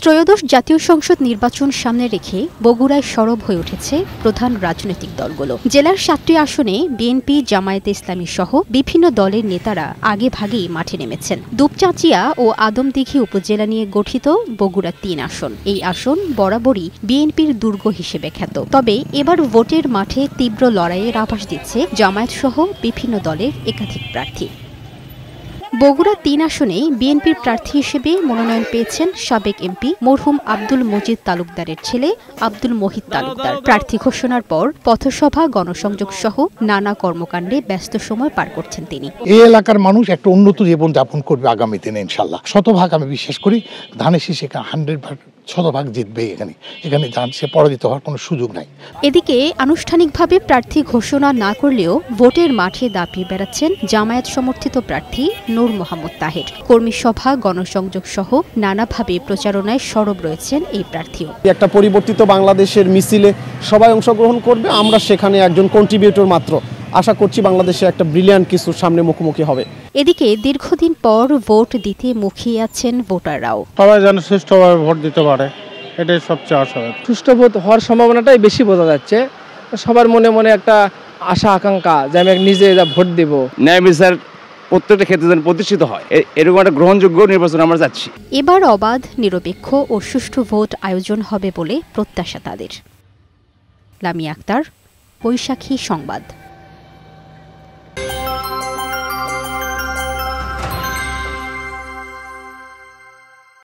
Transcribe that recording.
ত্রয়োদশ জাতীয় সংসদ নির্বাচন সামনে রেখে বগুড়ায় সরব হয়ে উঠেছে প্রধান রাজনৈতিক দলগুলো। জেলার ৭টি আসনে বিএনপি, জামায়াতে ইসলামী সহ বিভিন্ন দলের নেতারা আগেভাগেই মাঠে নেমেছেন। দুপচাঁচিয়া ও আদমদীঘি উপজেলা নিয়ে গঠিত বগুড়া ৩ আসন। এই আসন বরাবরই বিএনপির দুর্গ হিসেবে খ্যাত। তবে এবার ভোটের মাঠে তীব্র লড়াইয়ের আভাস দিচ্ছে জামায়াত সহ বিভিন্ন দলের একাধিক প্রার্থী। বগুড়া ৩ আসনেই বিএনপির প্রার্থী হিসেবে মনোনয়ন পেয়েছেন সাবেক এমপি মরহুম আব্দুল মজিদ তালুকদারের ছেলে আব্দুল মহিদ তালুকদার। প্রার্থী ঘোষণার পর পথসভা, গণসংযোগ সহ নানা কর্মকাণ্ডে ব্যস্ত সময় পার করছেন তিনি। এই এলাকার মানুষ একটা উন্নত জীবন যাপন করবে আগামী দিনে ইনশাল্লাহ। শতভাগ আমি বিশ্বাস করি ধানের শীষে 100% শতভাগ জিতবে। এখানে সে পরাজিত হওয়ার কোনো সুযোগ নাই। এদিকে আনুষ্ঠানিকভাবে প্রার্থী ঘোষণা না করলেও ভোটের মাঠে দাপিয়ে বেড়াচ্ছেন জামায়াত সমর্থিত প্রার্থী নূর মোহাম্মদ তাহের। কর্মী সভা, গণসংযোগ সহ নানাভাবে প্রচারণায় সরব রয়েছেন এই প্রার্থীও। একটা পরিবর্তিত বাংলাদেশের মিছিলে সবাই অংশগ্রহণ করবে, আমরা সেখানে একজন কন্ট্রিবিউটর মাত্র। আশা করছি বাংলাদেশে একটা ব্রিলিয়ান্ট কিছুর সামনে মুখোমুখি হবে। এদিকে দীর্ঘদিন পর ভোট দিতে মুখিয়ে আছেন ভোটাররাও। সবাই যেন সুষ্ঠুভাবে ভোট দিতে পারে, এটাই সবচেয়ে আশা। সুষ্ঠু ভোট হওয়ার সম্ভাবনাটাই বেশি বোঝা যাচ্ছে। সবার মনে মনে একটা আশা আকাঙ্ক্ষা যে আমি নিজে ভোট দেব। ন্যায় বিচার প্রত্যেকটা ক্ষেত্রে যেন প্রতিষ্ঠিত হয়, এরকম একটা গ্রহণযোগ্য নির্বাচন আমরা যাচ্ছি। এবার অবাধ, নিরপেক্ষ ও সুষ্ঠু ভোট আয়োজন হবে বলে প্রত্যাশা তাদের। লামিয়া আক্তার, বৈশাখী সংবাদ।